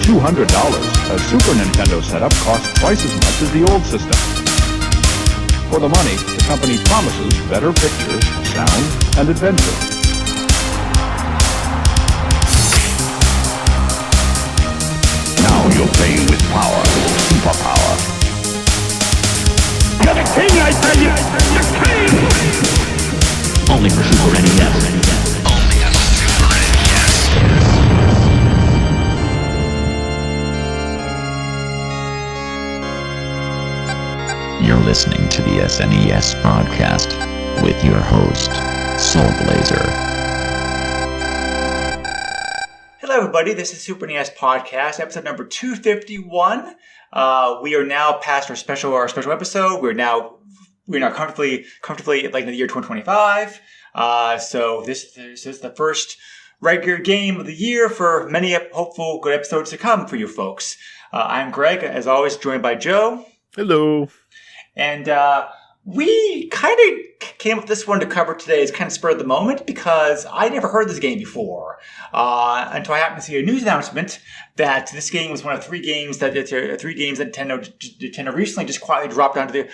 $200, a Super Nintendo setup costs twice as much as the old system. For the money, the company promises better pictures, sound, and adventure. Now you're playing with power, superpower. You're the king, I tell you! The king! Only for Super NES. Only on Super NES. You're listening to the SNES podcast with your host, Soul Blazer. Hello, everybody. This is Super NES podcast, episode number 251. We are now past our special episode. We're now comfortably like in the year 2025. So this is the first regular game of the year for many hopeful good episodes to come for you folks. I'm Greg, as always, joined by Joe. Hello. And we kind of came up with this one to cover today as kind of spur of the moment because I never heard this game before until I happened to see a news announcement that this game was one of three games that Nintendo recently just quietly dropped onto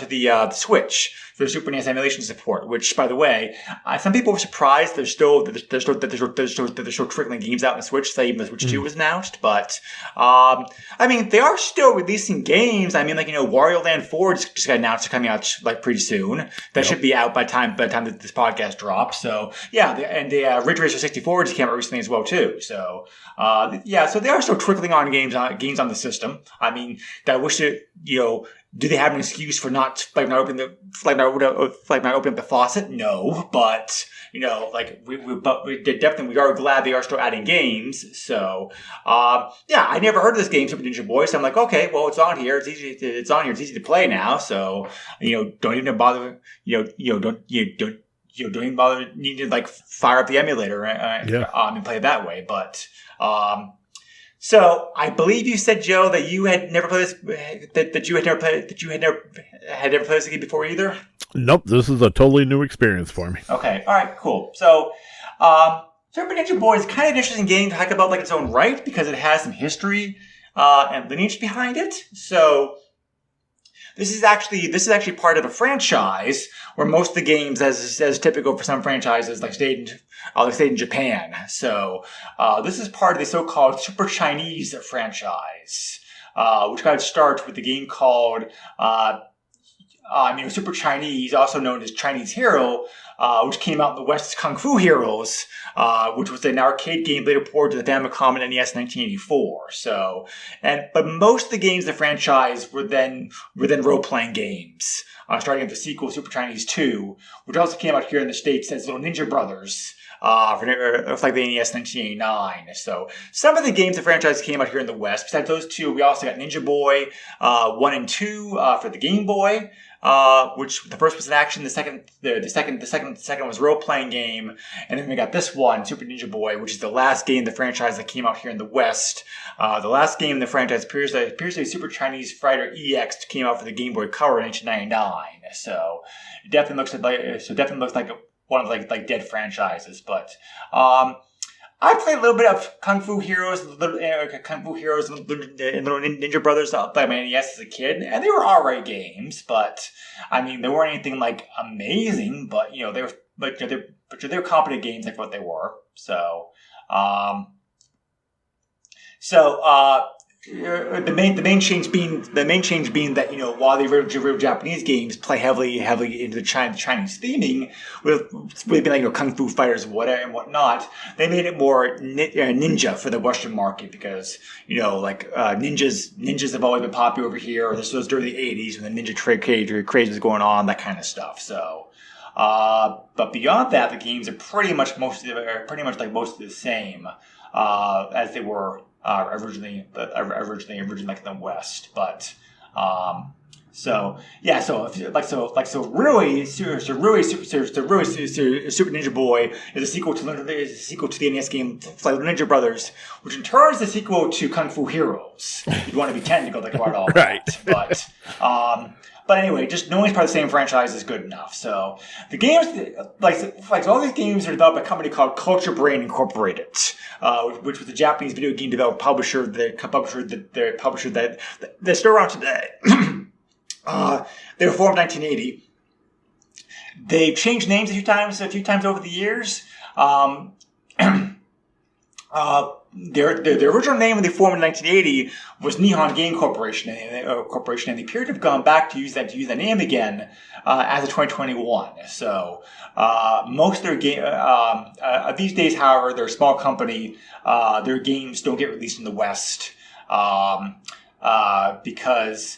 the Switch for Super NES emulation support. Which, by the way, some people were surprised there's still trickling games out on the Switch. Even the Switch 2 was announced, but I mean they are still releasing games. I mean, like Wario Land 4 just got announced coming out like pretty soon. That should be out by the time that this podcast drops. So yeah, and the Ridge Racer 64 just came out recently as well too. So so they are still trickling on games on the system. I mean, I wish it Do they have an excuse for not opening the faucet? No, but we are glad they are still adding games. So I never heard of this game, Super Ninja Boy. So I'm like, okay, well, it's on here. It's easy to play now. So don't even bother. Don't even bother needing to fire up the emulator and play it that way. But so I believe you said, Joe, that you had never played this. That you had never played this game before either. Nope, this is a totally new experience for me. Okay, all right, cool. So, Super Ninja Boy is kind of an interesting game to talk about its own right because it has some history and lineage behind it. So, this is actually part of a franchise where most of the games, as typical for some franchises, stayed in Japan. So this is part of the so-called Super Chinese franchise, which got its start with the game called Super Chinese, also known as Chinese Hero, which came out in the West as Kung Fu Heroes, which was an arcade game later ported to the Famicom and NES in 1984. So, but most of the games in the franchise were then role-playing games, starting with the sequel, Super Chinese 2, which also came out here in the States as Little Ninja Brothers. For the NES 1989. So some of the games the franchise came out here in the West. Besides those two, we also got Ninja Boy 1 and 2 for the Game Boy, which the first was an action, the second was a role-playing game, and then we got this one, Super Ninja Boy, which is the last game of the franchise that came out here in the West. The last game in the franchise appears to be Super Chinese Fighter EX, came out for the Game Boy Color in 1999. So it definitely looks like one of dead franchises, but I played a little bit of Kung Fu Heroes and Little Ninja Brothers by my NES as a kid, and they were alright games. But I mean, they weren't anything amazing, but they were they were competent games what they were. So the main change being that while the original Japanese games play heavily into the Chinese theming with being Kung Fu fighters and whatnot, they made it more ninja for the Western market because ninjas have always been popular over here. This was during the 80s when the ninja craze was going on, that kind of stuff. So but beyond that, the games are pretty much mostly the same as they were originally in the West, but Super Ninja Boy is a sequel to the NES game Little Ninja Brothers, which in turn is a sequel to Kung Fu Heroes. You'd want to be technical right all right. that, but But anyway, just knowing it's part of the same franchise is good enough. So the games, like all these games are developed by a company called Culture Brain Incorporated, which was a Japanese video game publisher that's still around today. They were formed in 1980. They've changed names a few times over the years. Their original name when they formed in 1980 was Nihon Game Corporation, and they appear to have gone back to use that name again as of 2021. So most of their these days, however, they're a small company. Their games don't get released in the West because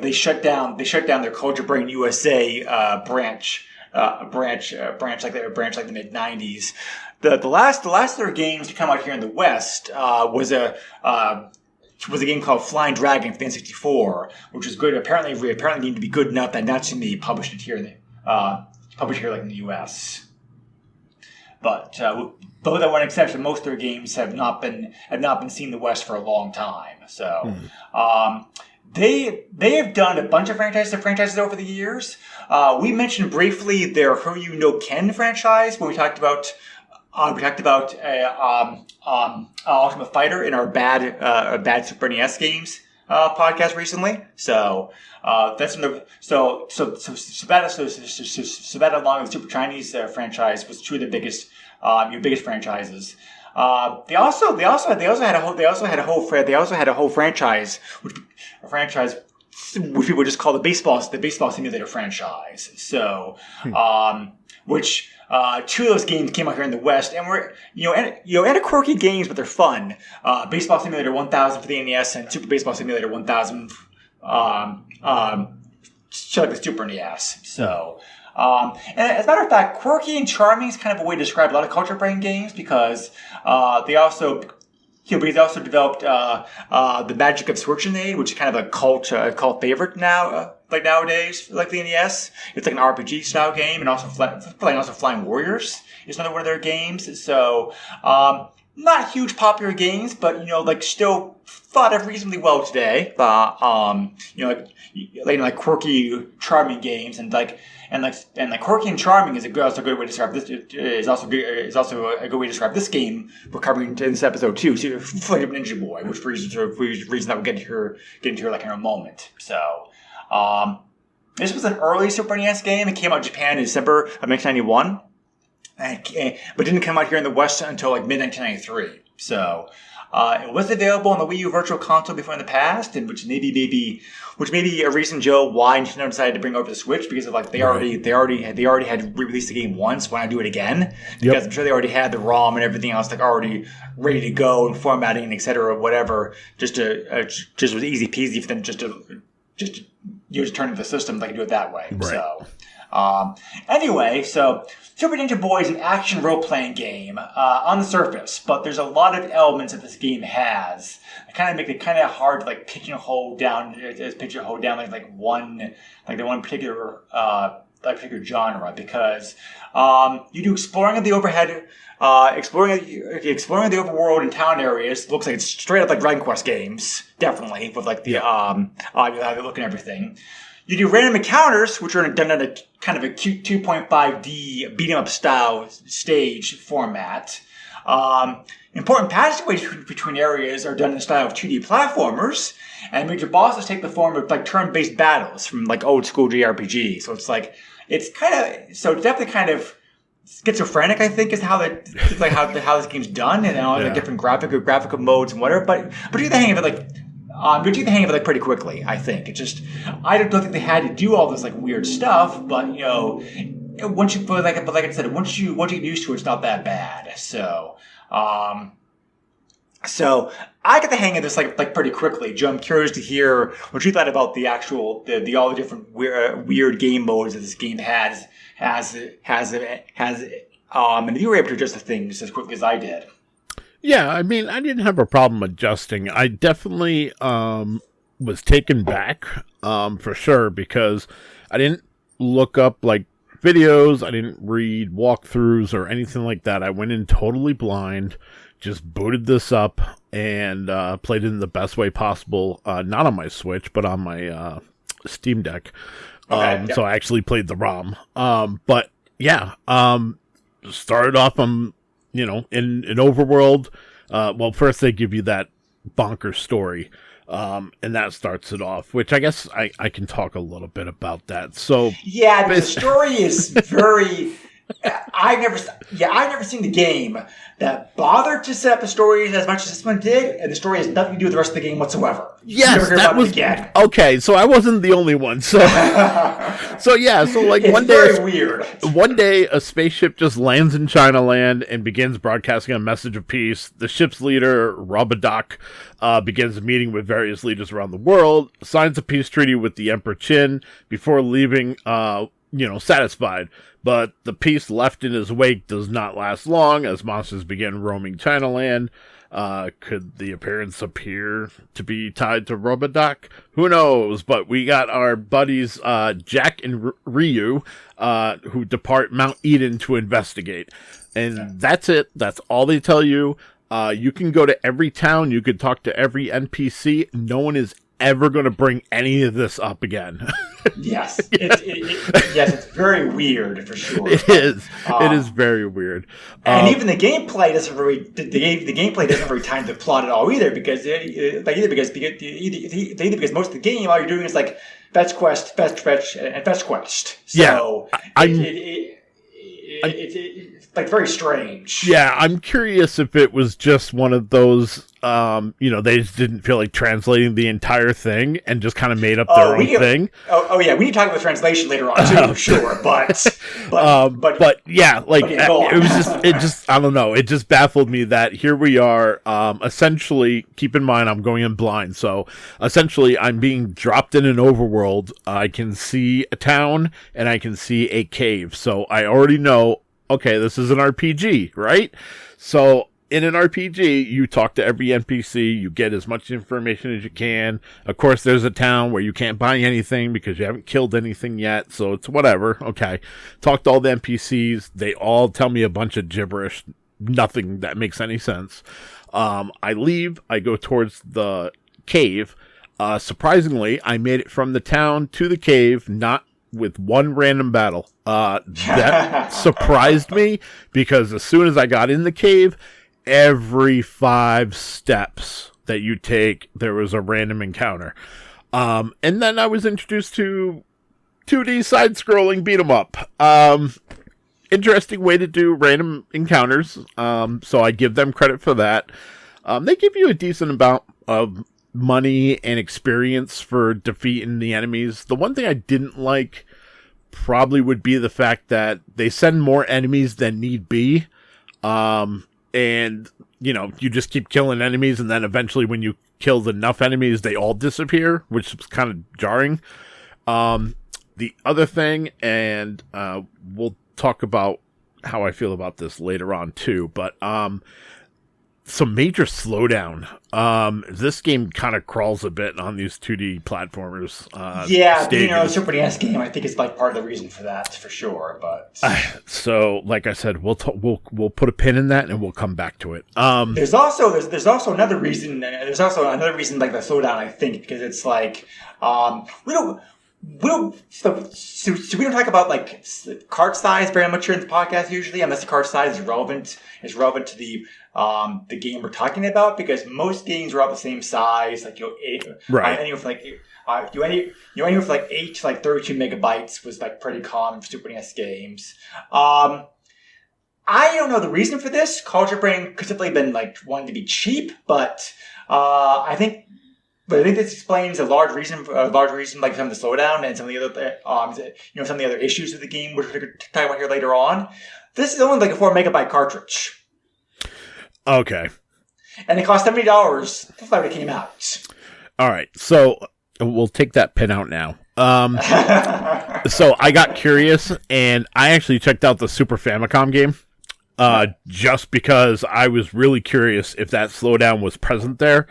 they shut down their Culture Brain USA branch like the mid 90s. The last of their games to come out here in the West was a game called Flying Dragon for the N64, which was good. Apparently deemed to be good enough that Natsume published it here in the U.S. But with that one exception, most of their games have not been seen in the West for a long time. So. They have done a bunch of franchises over the years. We mentioned briefly their Who No Ken franchise when we talked about Ultimate Fighter in our bad Super NES games podcast recently. So that's so that along with Super Chinese franchise was two of the biggest franchises. They also had a whole franchise which people just call the baseball simulator franchise. So, which two of those games came out here in the West, and were and quirky games, but they're fun. Baseball Simulator 1000 for the NES and Super Baseball Simulator 1000, just like the Super NES. So. And as a matter of fact, quirky and charming is kind of a way to describe a lot of Culture Brain games because they also developed the Magic of Switchinade, which is kind of a cult favorite now, like nowadays, like the NES. It's like an RPG style game, and also Flying Warriors is another one of their games. So not huge popular games, but still thought of reasonably well today. Like quirky, charming games, and quirky and charming is also a good way to describe this. Is also a good way to describe this game we're covering in this episode too. So, Flight of Ninja Boy, which reason that we'll get into like in a moment. So, this was an early Super NES game. It came out in Japan in December of 1991, but didn't come out here in the West until like mid 1993. So. It was available on the Wii U Virtual Console before in the past, and which may be a reason, Joe, why Nintendo decided to bring over the Switch, because of they already had re-released the game once. Why not do it again? Because I'm sure they already had the ROM and everything else already ready to go and formatting and etc. Whatever. Just was easy peasy for them just to turn to the system. They can do it that way. Right. So. Anyway, so Super Ninja Boy is an action role-playing game on the surface, but there's a lot of elements that this game has that kind of make it kind of hard to pigeonhole down one particular genre, because you do exploring of the overhead. Exploring the overworld and town areas looks like it's straight up like Dragon Quest games, definitely, with how they look and everything. You do random encounters, which are done in a kind of a cute 2.5D beat-em-up style stage format. Important passageways between areas are done in the style of 2D platformers, and major bosses take the form of turn-based battles from old school JRPG. So it's definitely kind of schizophrenic, I think, is how this game's done, and all the different graphical modes and whatever. But you get the hang of it pretty quickly, I think. I don't think they had to do all this weird stuff, but once you like I said, once you get used to it, it's not that bad. So I got the hang of this pretty quickly. Joe, I'm curious to hear what you thought about all the different weird game modes that this game has, and if you were able to adjust the things as quickly as I did. Yeah, I mean, I didn't have a problem adjusting. I definitely was taken back, for sure, because I didn't look up videos, I didn't read walkthroughs or anything like that. I went in totally blind, just booted this up, and played it in the best way possible, not on my Switch, but on my Steam Deck. Okay, So I actually played the ROM. But yeah, started off in an overworld. Well, first they give you that bonkers story. And that starts it off, which I guess I can talk a little bit about that. So yeah, the story is very. I've never seen the game that bothered to set up the story as much as this one did, and the story has nothing to do with the rest of the game whatsoever. Yes, never hear that about was it again. Okay. So I wasn't the only one. So yeah. So like It's one day, very weird. One day, a spaceship just lands in China land and begins broadcasting a message of peace. The ship's leader, Robodoc, begins a meeting with various leaders around the world, signs a peace treaty with the Emperor Qin before leaving, satisfied. But the peace left in his wake does not last long as monsters begin roaming China land. Could the appearance appear to be tied to Robodoc? Who knows? But we got our buddies Jack and Ryu who depart Mount Eden to investigate. And that's it. That's all they tell you. You can go to every town. You could talk to every NPC. No one is ever going to bring any of this up again. Yes. It's very weird for sure. It is. It is very weird. And even the gameplay doesn't really the gameplay doesn't really tie into the plot at all either because most of the game all you're doing is like fetch quest, fetch and fetch quest. So it's like very strange. Yeah, I'm curious if it was just one of those, they just didn't feel like translating the entire thing and just kind of made up their own thing. Oh yeah, we need to talk about translation later on too, sure. But yeah, like it was I don't know. It just baffled me that here we are. Essentially, keep in mind I'm going in blind, so essentially I'm being dropped in an overworld. I can see a town and I can see a cave, so I already know. Okay, this is an RPG, right? So in an RPG, you talk to every NPC, you get as much information as you can. Of course, there's a town where you can't buy anything because you haven't killed anything yet, so it's whatever. Okay, talk to all the NPCs. They all tell me a bunch of gibberish, nothing that makes any sense. I leave, I go towards the cave. Surprisingly, I made it from the town to the cave, not with one random battle. That surprised me because as soon as I got in the cave, every 5 steps that you take, there was a random encounter. And then I was introduced to 2D side-scrolling beat-em-up. Interesting way to do random encounters. So I give them credit for that. They give you a decent amount of money and experience for defeating the enemies. The one thing I didn't like probably would be the fact that they send more enemies than need be. And, you just keep killing enemies, and then eventually when you kill enough enemies, they all disappear, which is kind of jarring. The other thing, and we'll talk about how I feel about this later on too, but some major slowdown. This game kind of crawls a bit on these 2D platformers. Being a Super NES game, I think is like part of the reason for that, for sure. But so, like I said, we'll put a pin in that and we'll come back to it. There's also another reason. There's also another reason, like the slowdown. I think because it's like we don't talk about like cart size very much here in the podcast usually, unless the cart size is relevant to the game we're talking about, because most games are all the same size, like anywhere from anywhere from 8 to 32 megabytes was like pretty common for Super NES games. I don't know the reason for this. Culture Brain could simply been like wanting to be cheap, but I think this explains a large reason, like some of the slowdown and some of the other, some of the other issues with the game, which we're going to talk about here later on. This is only like a 4 megabyte cartridge. Okay. And it cost $70 before it came out. All right, so we'll take that pin out now. So I got curious, and I actually checked out the Super Famicom game. Just because I was really curious if that slowdown was present there.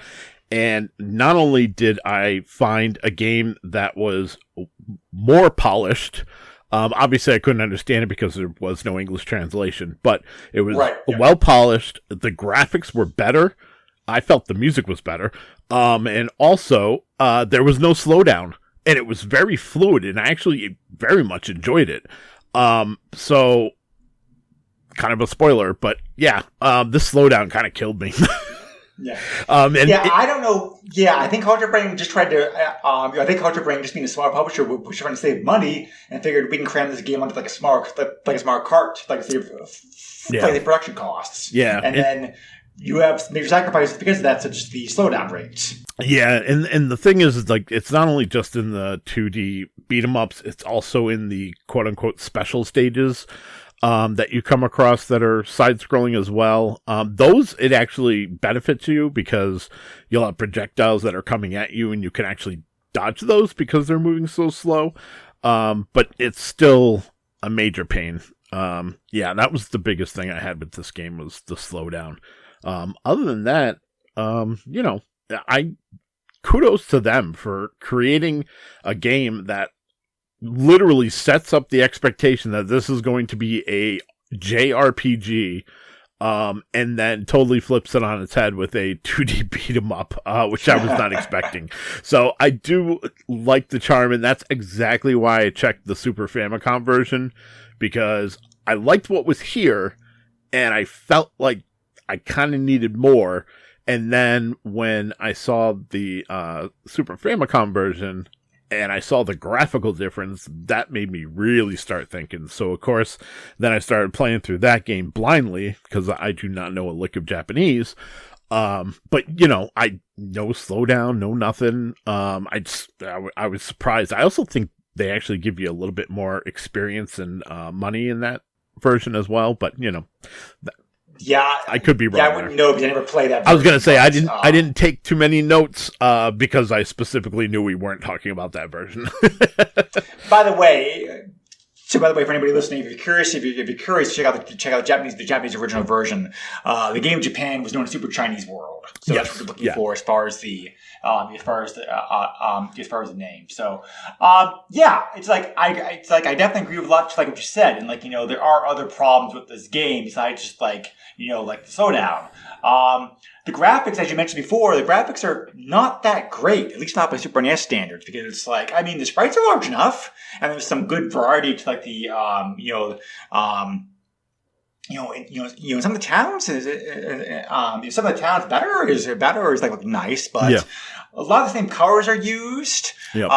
And not only did I find a game that was more polished, obviously I couldn't understand it because there was no English translation, but it was well polished. The graphics were better. I felt the music was better. And also, there was no slowdown. and it was very fluid, and I actually very much enjoyed it. So kind of a spoiler, but yeah, this slowdown kind of killed me. Yeah. I don't know. Yeah, I think Culture Brain just tried to. I think Culture Brain, just being a smart publisher, was trying to save money and figured we can cram this game onto like a smart cart, like save the production costs. Yeah, and then you have major sacrifices because of that, such as the slowdown rates. Yeah, and the thing is like it's not only just in the 2D beat 'em ups; it's also in the quote unquote special stages. That you come across that are side-scrolling as well. Those, it actually benefits you because you'll have projectiles that are coming at you and you can actually dodge those because they're moving so slow. But it's still a major pain. Yeah, that was the biggest thing I had with this game was the slowdown. Other than that, kudos to them for creating a game that literally sets up the expectation that this is going to be a JRPG, and then totally flips it on its head with a 2D beat 'em up, which I was not expecting. So I do like the charm, and that's exactly why I checked the Super Famicom version, because I liked what was here, and I felt like I kind of needed more. And then when I saw the Super Famicom version, and I saw the graphical difference, that made me really start thinking. So, of course, then I started playing through that game blindly, because I do not know a lick of Japanese. But, I no slowdown, no nothing. I was surprised. I also think they actually give you a little bit more experience and money in that version as well. But, yeah, I could be wrong. Yeah, I wouldn't know because I never played that version. I was gonna say I didn't take too many notes because I specifically knew we weren't talking about that version. By the way, for anybody listening, if you're curious, check out the Japanese original version. The game in Japan was known as Super Chinese World, so that's what you're looking for as far as the name. So, it's like I definitely agree with a lot, just like what you said, and there are other problems with this game besides just like the slowdown. The graphics, as you mentioned before, the graphics are not that great, at least not by Super NES standards, because it's the sprites are large enough, and there's some good variety to some of the towns some of the towns better is look nice, but a lot of the same colors are used. Yep.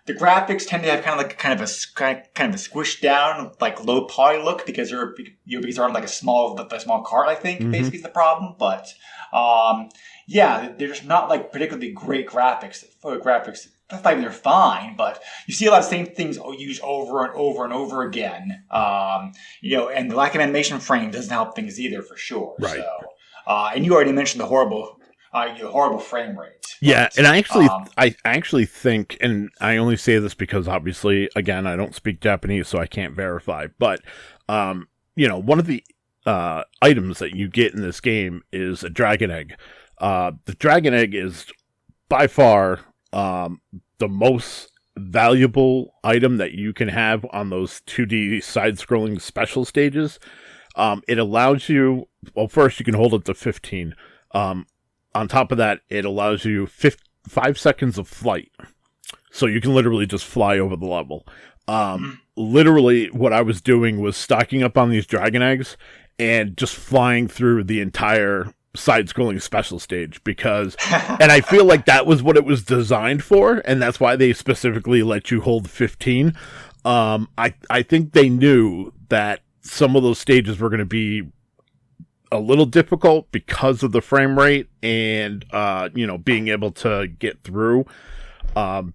The graphics tend to have kind of a squished down low poly look because they're on a small cart. I think basically is the problem, but they're just not particularly great graphics. Graphics, they're fine, but you see a lot of the same things used over and over and over again. And the lack of animation frame doesn't help things either, for sure. Right. So, and you already mentioned the horrible frame rate. Yeah, and I actually think, and I only say this because obviously, again, I don't speak Japanese, so I can't verify. But one of the items that you get in this game is a dragon egg. The dragon egg is by far the most valuable item that you can have on those 2D side-scrolling special stages. It allows you, well, first you can hold it to 15. On top of that, it allows you 5 seconds of flight. So you can literally just fly over the level. Literally, what I was doing was stocking up on these dragon eggs and just flying through the entire side-scrolling special stage because, and I feel like that was what it was designed for, and that's why they specifically let you hold 15. I think they knew that some of those stages were going to be a little difficult because of the frame rate and being able to get through. Because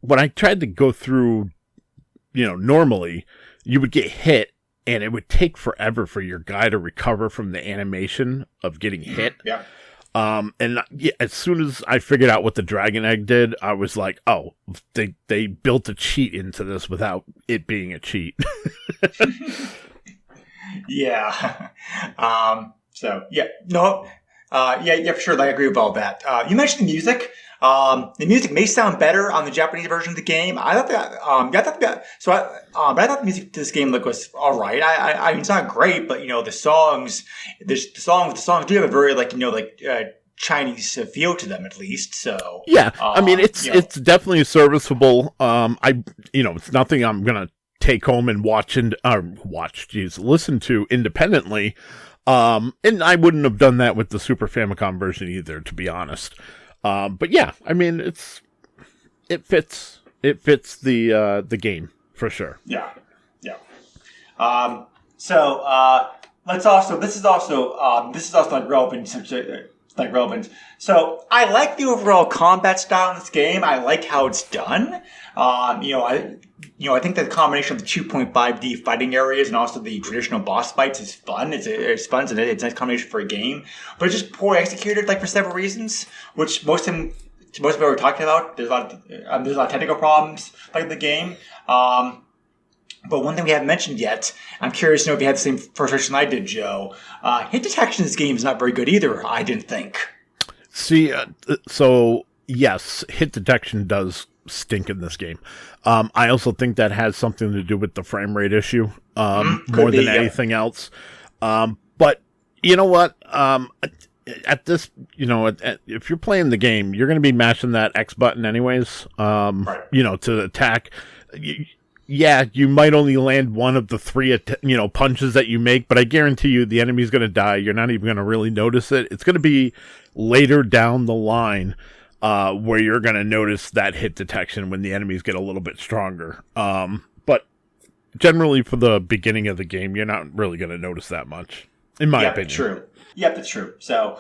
when I tried to go through, normally you would get hit and it would take forever for your guy to recover from the animation of getting hit. Yeah. As soon as I figured out what the dragon egg did, I was like, oh, they built a cheat into this without it being a cheat. Yeah. For sure. I agree with all that. You mentioned the music. The music may sound better on the Japanese version of the game. I thought the music to this game was all right. I mean, it's not great, but the songs do have a very Chinese feel to them, at least. So yeah, I mean, it's definitely serviceable. It's nothing I'm gonna take home and listen to independently. And I wouldn't have done that with the Super Famicom version either, to be honest. But yeah, I mean, it fits the game for sure. Yeah. This is also relevant. So I like the overall combat style in this game. I like how it's done. I think that the combination of the 2.5D fighting areas and also the traditional boss fights is fun. It's fun. It's a nice combination for a game, but it's just poorly executed, like for several reasons, which most of them we're talking about. There's a lot of technical problems like the game. But one thing we haven't mentioned yet, I'm curious to know if you had the same frustration I did, Joe. Hit detection in this game is not very good either, I didn't think. See, so yes, hit detection does stink in this game. I also think that has something to do with the frame rate issue more than anything else. But you know what? At this, if you're playing the game, you're going to be mashing that X button anyways, right. To attack. Yeah, you might only land one of the three, punches that you make, but I guarantee you the enemy's going to die. You're not even going to really notice it. It's going to be later down the line where you're going to notice that hit detection when the enemies get a little bit stronger. But generally for the beginning of the game, you're not really going to notice that much, in my opinion. True. Yep, that's true. So,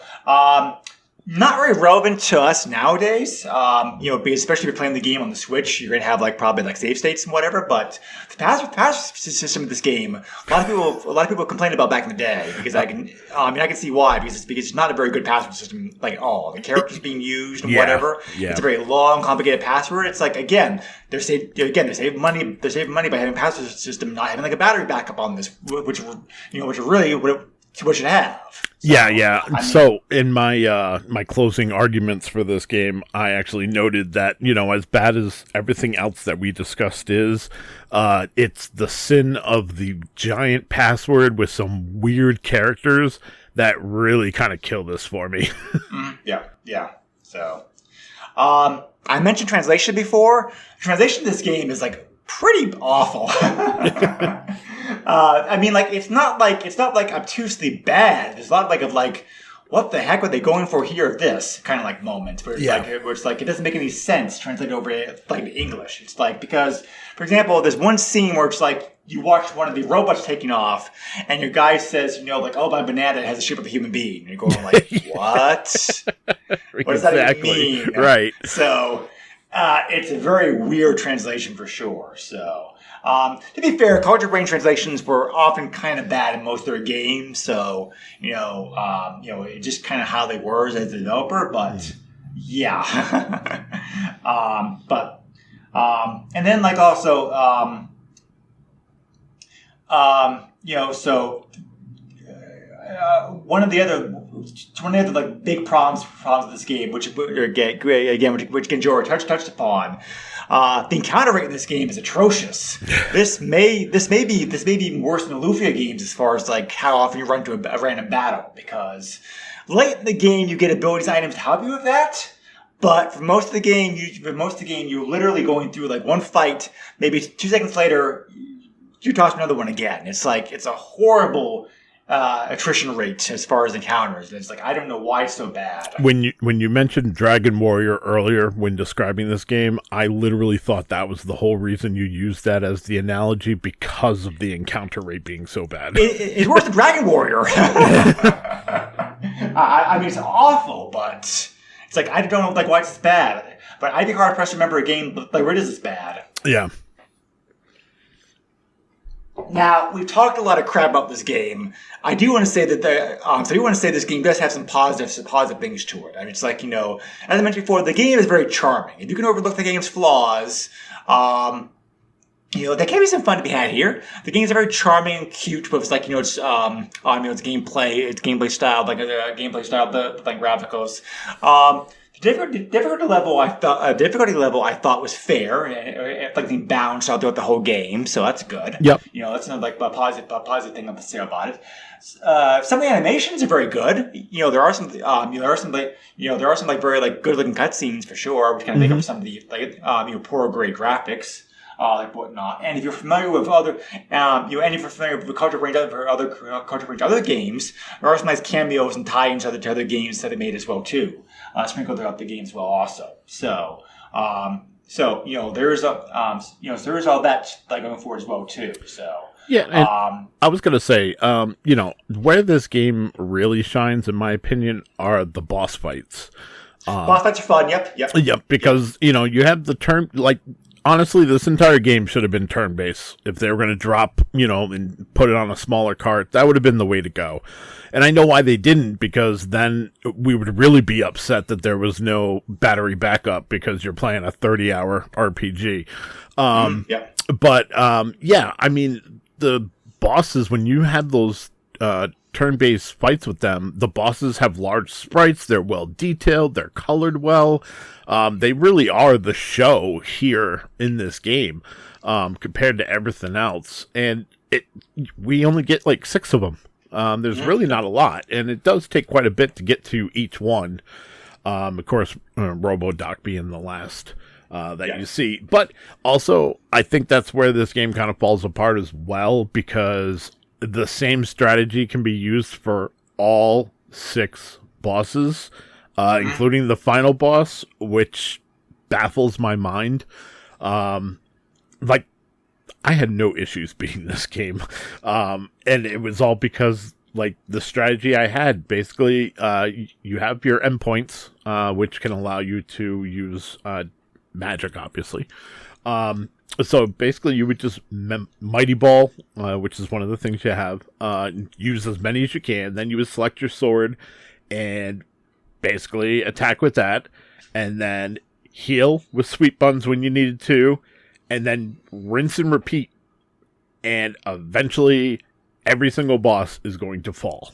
not very relevant to us nowadays, because especially if you're playing the game on the Switch, you're going to have probably save states and whatever, but the password system of this game, a lot of people complained about back in the day, because I can see why, because it's not a very good password system, at all. The characters being used and whatever. Yeah. It's a very long, complicated password. It's they're saving money by having a password system, not having a battery backup on this, which really what should have. So in my my closing arguments for this game, I actually noted that, as bad as everything else that we discussed is, it's the sin of the giant password with some weird characters that really kind of kill this for me. Yeah. So, I mentioned translation before. Translation of this game is pretty awful. It's not obtusely bad. There's a lot of what the heck were they going for here? This kind of moment where it's it doesn't make any sense translated over to English. It's because, for example, there's one scene where it's you watch one of the robots taking off, and your guy says, oh, my banana has the shape of a human being. And you're going what? What does that even mean? Right. So. It's a very weird translation for sure. So, to be fair, Culture Brain translations were often kind of bad in most of their games. So, it's just kind of how they were as a developer. But yeah, and then one of the other big problems with this game, which Genjora touched upon, the encounter rate in this game is atrocious. This may be even worse than the Lufia games as far as how often you run into a random battle, because late in the game you get abilities items to help you with that. But for most of the game, you're literally going through one fight. Maybe 2 seconds later, you toss another one again. It's a horrible attrition rate as far as encounters. It's I don't know why it's so bad. When you mentioned Dragon Warrior earlier when describing this game, I literally thought that was the whole reason you used that as the analogy, because of the encounter rate being so bad. It's worse than Dragon Warrior. It's awful, but it's I don't know why it's bad. But I'd be hard pressed to remember a game where it is this bad. Yeah. Now, we've talked a lot of crap about this game. I do want to say that this game does have some positive things to it. It's as I mentioned before, the game is very charming. If you can overlook the game's flaws, there can be some fun to be had here. The game's very charming and cute with its gameplay style, the graphics. The Difficulty level I thought was fair, and like being balanced out throughout the whole game, so that's good. Yep. That's not like a positive thing to say about it. Some of the animations are very good. There are some like very like good looking cutscenes for sure, which kind of make up some of the like poor grade graphics. Like whatnot, and if you're familiar with other, and if you're familiar with the culture range of other games, there are some nice cameos and tie-ins to other games that they made as well too, sprinkled throughout the game as well also. So there's there's all that like going forward as well too. So yeah, and I was gonna say, where this game really shines, in my opinion, are the boss fights. Boss fights are fun. Yep. Because you have the turn like. Honestly, this entire game should have been turn-based. If they were going to drop, and put it on a smaller cart, that would have been the way to go. And I know why they didn't, because then we would really be upset that there was no battery backup because you're playing a 30-hour RPG. But, I mean, the bosses, when you have those turn-based fights with them, the bosses have large sprites, they're well detailed, they're colored well. They really are the show here in this game, compared to everything else. And we only get like 6 of them. There's really not a lot, and it does take quite a bit to get to each one. Of course, RoboDoc being the last you see. But also, I think that's where this game kind of falls apart as well, because the same strategy can be used for all 6 bosses, including the final boss, which baffles my mind. Like, I had no issues beating this game. And it was all because, like, the strategy I had. Basically, you have your endpoints, which can allow you to use magic, obviously. So basically, you would just Mighty Ball, which is one of the things you have, use as many as you can. Then you would select your sword and basically attack with that, and then heal with Sweet Buns when you needed to, and then rinse and repeat. And eventually, every single boss is going to fall.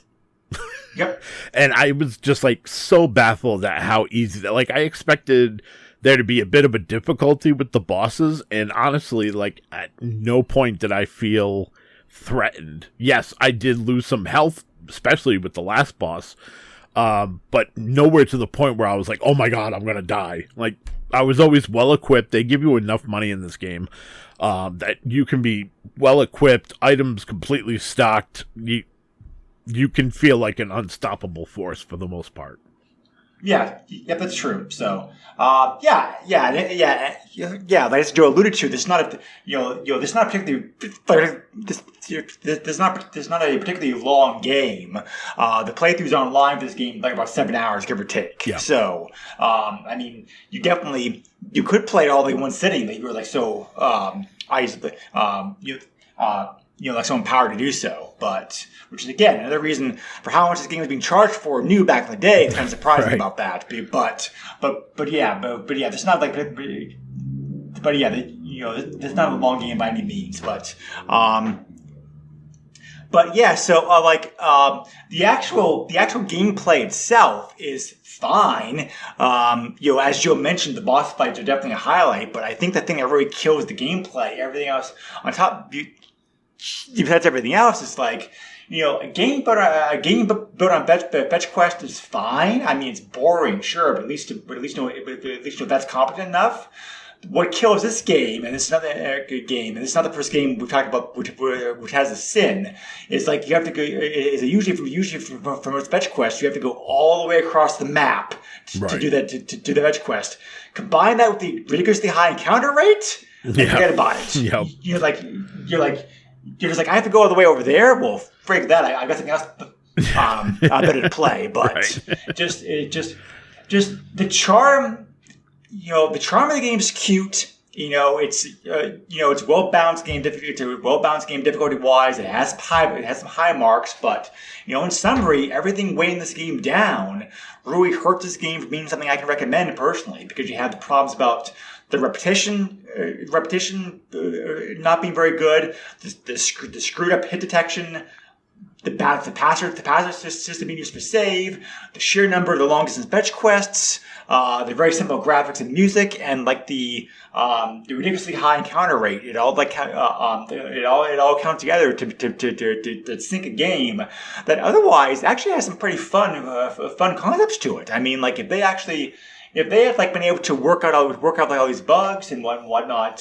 Yep. And I was just like so baffled at how easy that. Like, I expected there to be a bit of a difficulty with the bosses, and honestly, like, at no point did I feel threatened. Yes, I did lose some health, especially with the last boss, but nowhere to the point where I was like, oh my god, I'm gonna die. Like, I was always well equipped. They give you enough money in this game that you can be well equipped, items completely stocked. You can feel like an unstoppable force for the most part. Yeah, that's true. So, like as Joe alluded to, there's not a particularly long game. The playthroughs online for this game like about 7 hours, give or take. Yeah. So, I mean, you could play it all in one sitting. If you were like so, like so empowered to do so, but which is again another reason for how much this game was being charged for new back in the day. It's kind of surprising about that, but yeah, there's not like, but yeah, there's not a long game by any means, but yeah, so the actual gameplay itself is fine. As Joe mentioned, the boss fights are definitely a highlight, but I think the thing that really kills the gameplay, everything else on top. Besides everything else, it's like, a game built on fetch quest is fine. I mean, it's boring, sure, but at least that's competent enough. What kills this game, and it's another good game, and it's not the first game we've talked about which has a sin, is like you have to go. Usually from a fetch quest, you have to go all the way across the map to do that to do the fetch quest. Combine that with the ridiculously high encounter rate, and forget about it. Yep. You're just like, I have to go all the way over there. Well, frig that. I got something else better to play. But just the charm. The charm of the game is cute. It's well balanced game difficulty wise. It has some high marks, but in summary, everything weighing this game down really hurts this game from being something I can recommend personally, because you have the problems about the repetition not being very good, the screwed up hit detection, the password system being used for save, the sheer number of the long distance fetch quests, the very simple graphics and music, and like the ridiculously high encounter rate. It all it all counts together to sync a game that otherwise actually has some pretty fun concepts to it. I mean, like if they had like been able to work out like all these bugs and whatnot,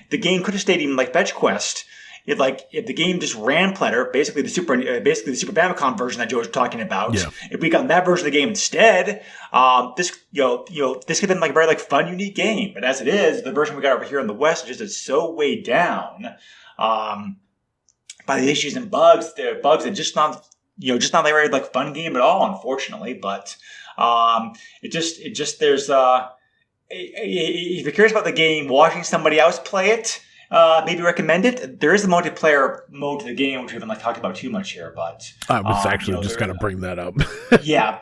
the game could have stayed even like fetch quest. If the game just ran platter, basically the Super Famicom version that Joe was talking about. Yeah. If we got that version of the game instead, this could have been like a very like fun, unique game. But as it is, the version we got over here in the West is so weighed down by the issues and bugs. The bugs are just not like a very like fun game at all, unfortunately. But there's if you're curious about the game, watching somebody else play it. Maybe recommend it. There is a multiplayer mode to the game, which we haven't talked about too much here, but I was actually just going to bring that up. Yeah,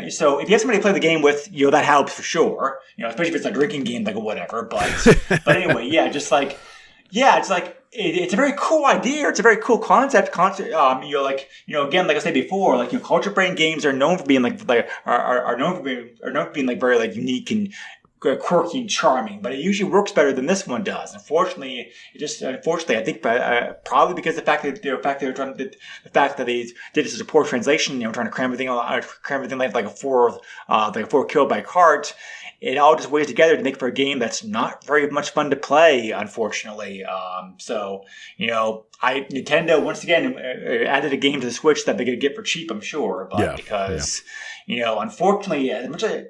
so if you have somebody to play the game with, that helps for sure. Especially if it's a drinking game, like whatever. But anyway, it's a very cool idea. It's a very cool concept. Again, like I said before, like Culture Brain games are known for being are known for being like very like unique and quirky and charming, but it usually works better than this one does. Unfortunately, I think probably because the fact that they did this as a poor translation, trying to cram everything like a 4 kilobyte cart. It all just weighs together to make for a game that's not very much fun to play, unfortunately. Nintendo once again added a game to the Switch that they could get for cheap, I'm sure, but unfortunately, as much as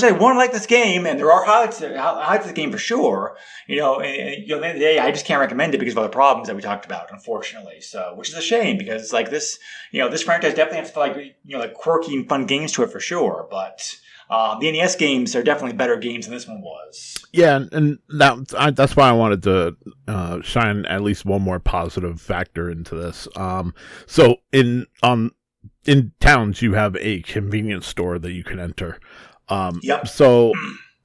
I want to like this game, and there are highlights of the game for sure, at the end of the day, I just can't recommend it because of all the problems that we talked about, unfortunately. So, which is a shame because like this, this franchise definitely has like quirky and fun games to it for sure, but. The NES games are definitely better games than this one was. Yeah, and that's why I wanted to shine at least one more positive factor into this. So in towns, you have a convenience store that you can enter. Yep. So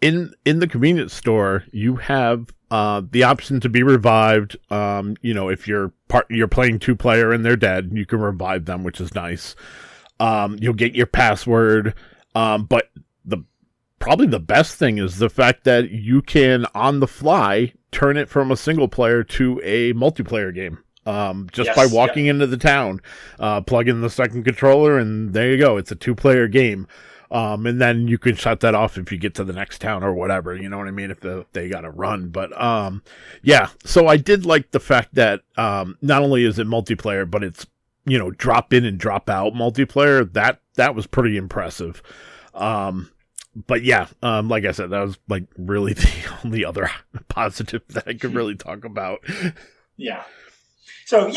in the convenience store, you have the option to be revived. If you're playing 2-player and they're dead, you can revive them, which is nice. You'll get your password, but probably the best thing is the fact that you can, on the fly, turn it from a single player to a multiplayer game. By walking into the town, plug in the second controller, and there you go. It's a 2-player game. And then you can shut that off if you get to the next town or whatever, you know what I mean? If they got to run. But, so I did like the fact that, not only is it multiplayer, but it's, drop in and drop out multiplayer. That was pretty impressive. But like I said, that was like really the only other positive that I could really talk about. Yeah. So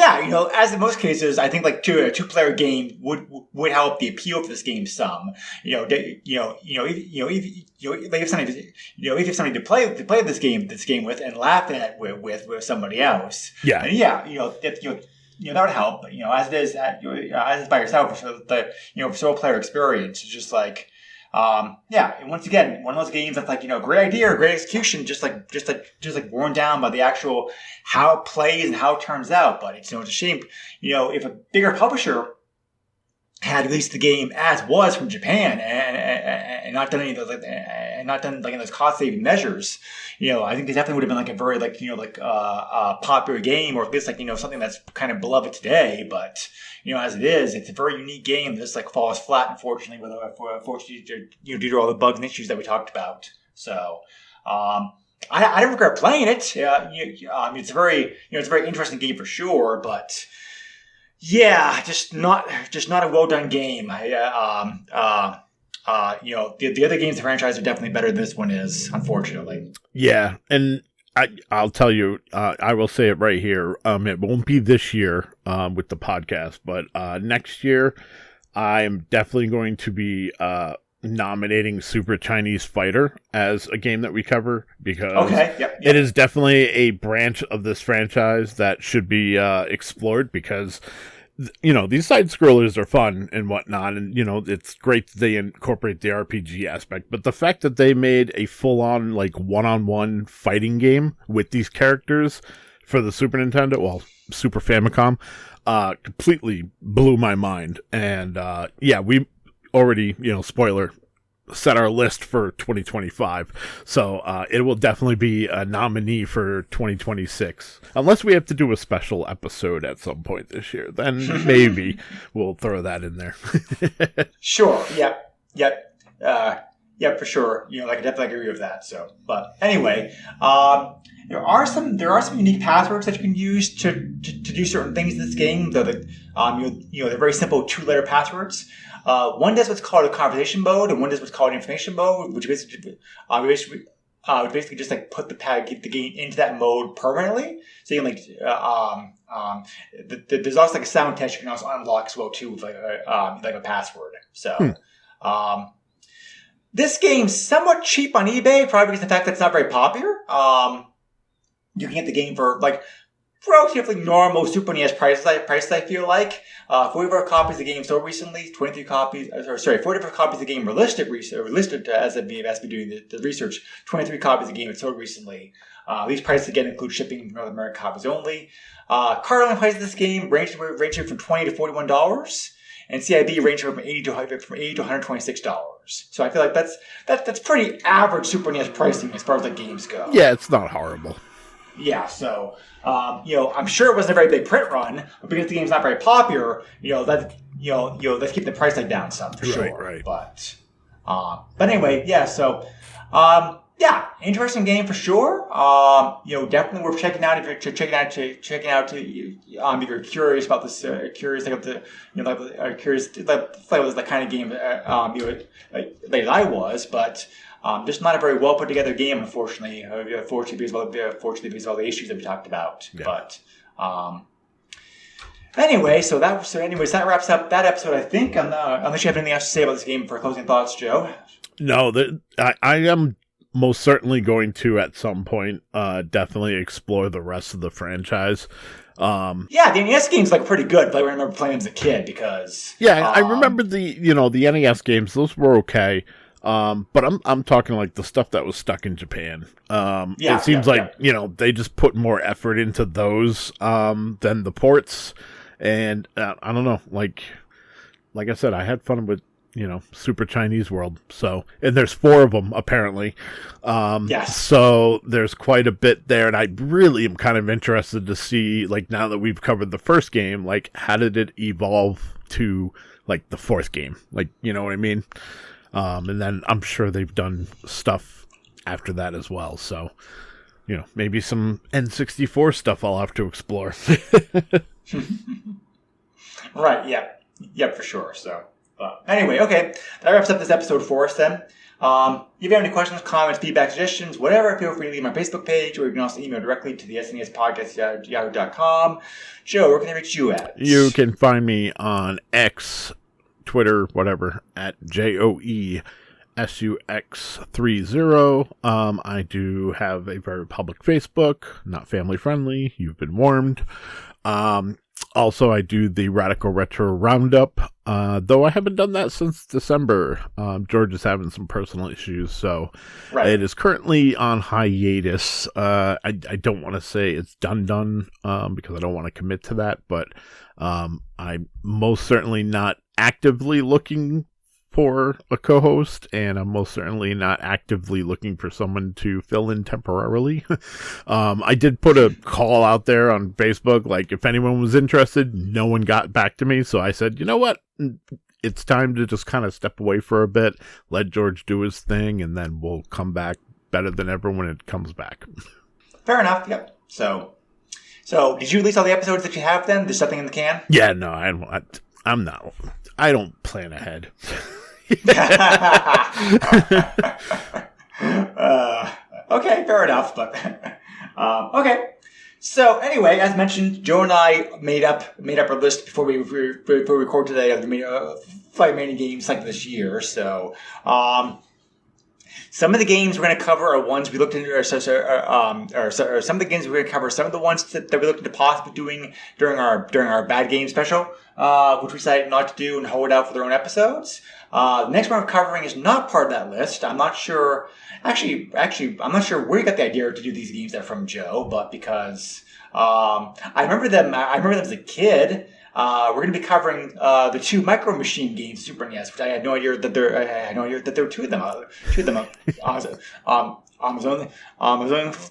as in most cases, I think like a 2-player game would help the appeal of this game some. If you have somebody to play this game with and laugh at with somebody else. Yeah. And that would help. But as it is by yourself, so the sole player experience is just like. And once again, one of those games that's like, great idea or great execution, just worn down by the actual how it plays and how it turns out. But it's a shame, if a bigger publisher had released the game as was from Japan and not done any of those, and not done like in those cost saving measures, I think they definitely would have been like a very popular game, or at least like, something that's kind of beloved today. But, as it is, it's a very unique game that just like falls flat, unfortunately, due to all the bugs and issues that we talked about. So, I don't regret playing it. It's a very interesting game for sure, but just not a well done game. The other games in the franchise are definitely better than this one is, unfortunately. Yeah, and I'll tell you, I will say it right here. It won't be this year with the podcast, but next year I am definitely going to be nominating Super Chinese Fighter as a game that we cover, because it is definitely a branch of this franchise that should be explored, because these side scrollers are fun and whatnot, and it's great that they incorporate the RPG aspect, but the fact that they made a full-on like one-on-one fighting game with these characters for the Super Nintendo, well, Super Famicom, completely blew my mind. And we already, spoiler, set our list for 2025. So it will definitely be a nominee for 2026. Unless we have to do a special episode at some point this year. Then maybe we'll throw that in there. Sure. Yeah. Yeah. Yeah, for sure. I can definitely agree with that. So, but anyway, there are some unique passwords that you can use to do certain things in this game. They're very simple 2-letter passwords. One does what's called a conversation mode, and one does what's called an information mode, which basically just like put the game into that mode permanently. So you can there's also like a sound test you can also unlock as well too with like a password. So. This game's somewhat cheap on eBay, probably because of the fact that it's not very popular. You can get the game for like relatively normal Super NES prices, I feel like. 44 copies of the game sold recently. 44 copies of the game were listed as I've been doing the research. 23 copies of the game had sold recently. These prices again include shipping from North American copies only. Current prices of this game ranging from $20 to $41. And CIB ranging from $80 to $126. So I feel like that's pretty average Super NES pricing as far as the games go. Yeah, it's not horrible. Yeah, so I'm sure it wasn't a very big print run, but because the game's not very popular, let's keep the price tag down some for sure. Right. But anyway, yeah. So interesting game for sure. Definitely worth checking out if you're curious about this, curious about the kind of game that I was, but just not a very well put together game, unfortunately. Fortunately because of all the issues that we talked about. Yeah. But anyways, that wraps up that episode. I think, unless you have anything else to say about this game for closing thoughts, Joe. No, I am most certainly going to at some point definitely explore the rest of the franchise. The NES games like pretty good. But I remember playing as a kid because I remember the NES games. Those were okay. But I'm talking like the stuff that was stuck in Japan. It seems like they just put more effort into those than the ports. And I don't know, like I said, I had fun with Super Chinese World. So, and there's 4 of them apparently. Yes. So there's quite a bit there, and I really am kind of interested to see, like, now that we've covered the first game, like, how did it evolve to like the 4th game? Like, you know what I mean? And then I'm sure they've done stuff after that as well. So, maybe some N64 stuff I'll have to explore. Right. Yeah. Yeah, for sure. So. Anyway, okay, that wraps up this episode for us then. If you have any questions, comments, feedback, suggestions, whatever, feel free to leave my Facebook page, or you can also email directly to the SNES podcast at yahoo.com. Joe, where can they reach you at? You can find me on X, Twitter, whatever, at JOESUX30. I do have a very public Facebook, not family friendly. You've been warned. Also, I do the Radical Retro Roundup, though I haven't done that since December. George is having some personal issues, so It is currently on hiatus. I don't want to say it's done, because I don't want to commit to that, but I'm most certainly not actively looking for a co-host, and I'm most certainly not actively looking for someone to fill in temporarily. I did put a call out there on Facebook, like if anyone was interested. No one got back to me, so I said, you know what? It's time to just kind of step away for a bit, let George do his thing, and then we'll come back better than ever when it comes back. Fair enough. Yep. So did you release all the episodes that you have then? There's something in the can? Yeah, no, I'm not. I don't plan ahead. Okay, fair enough. But okay. So anyway, as mentioned, Joe and I made up our list before we record today of the 5 remaining games like this year. So some of the games we're going to cover are ones we looked into, or some of the games we're going to cover. Some of the ones that we looked into possibly doing during our bad game special, which we decided not to do and hold out for their own episodes. The next one we're covering is not part of that list. I'm not sure. Actually, I'm not sure where you got the idea to do these games that from Joe, but because I remember them. I remember them as a kid. We're going to be covering the 2 Micro Machine games, Super NES, which I had no idea that there. I had no idea that there were 2 of them. I was only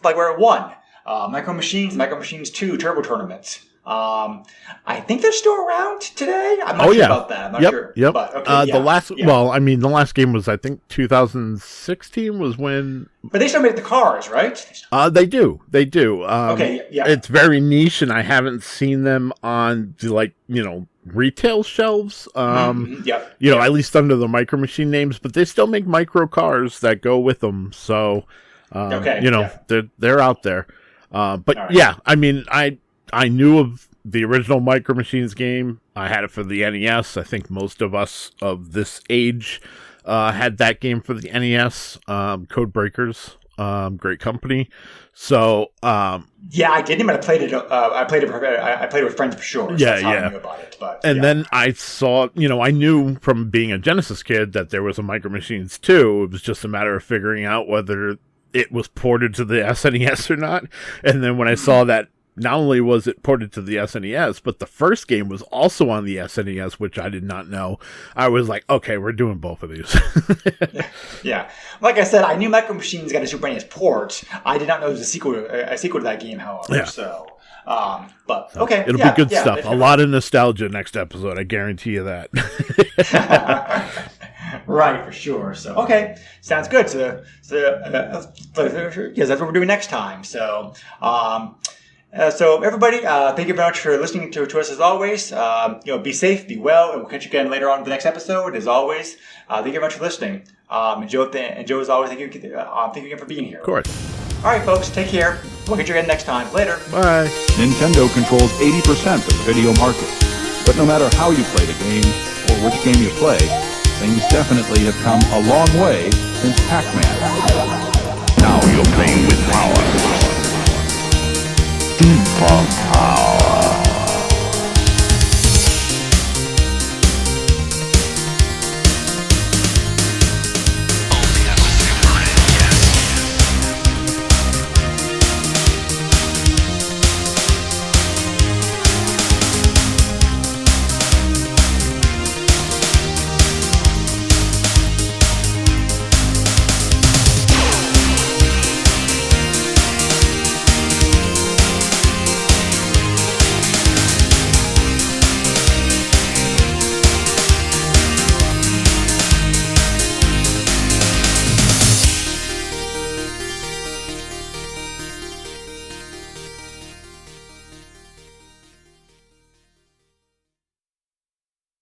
like we're at 1. Micro Machines 2 Turbo Tournaments. I think they're still around today. I'm not sure about that. I'm not sure. Yep. But, okay, the last game was, I think, 2016 was when. But they still made the cars, right? They do. Okay, yeah. It's very niche, and I haven't seen them on the retail shelves. At least under the Micro Machine names, but they still make micro cars that go with them. So, they're out there. But right. yeah, I mean, I knew of the original Micro Machines game. I had it for the NES. I think most of us of this age had that game for the NES. Code Breakers, great company. So I didn't, but I played it. I played it with friends for sure. So that's how I knew about it. But then I saw, I knew from being a Genesis kid that there was a Micro Machines 2. It was just a matter of figuring out whether it was ported to the SNES or not. And then when I saw that. Not only was it ported to the SNES, but the first game was also on the SNES, which I did not know. I was like, okay, we're doing both of these. Yeah. Like I said, I knew Micro Machines got a Super NES port. I did not know it was a sequel to that game, however. Yeah. So, but okay. It'll be good stuff. A lot of nostalgia next episode. I guarantee you that. Right, for sure. So, okay. Sounds good. So that's what we're doing next time. So, so everybody, thank you very much for listening to us as always. Be safe, be well, and we'll catch you again later on in the next episode. As always, thank you very much for listening. And Joe, as always, thank you again for being here. Of course. All right, folks, take care. We'll catch you again next time. Later. Bye. Nintendo controls 80% of the video market. But no matter how you play the game, or which game you play, things definitely have come a long way since Pac-Man. Now you're playing with power. Deep power.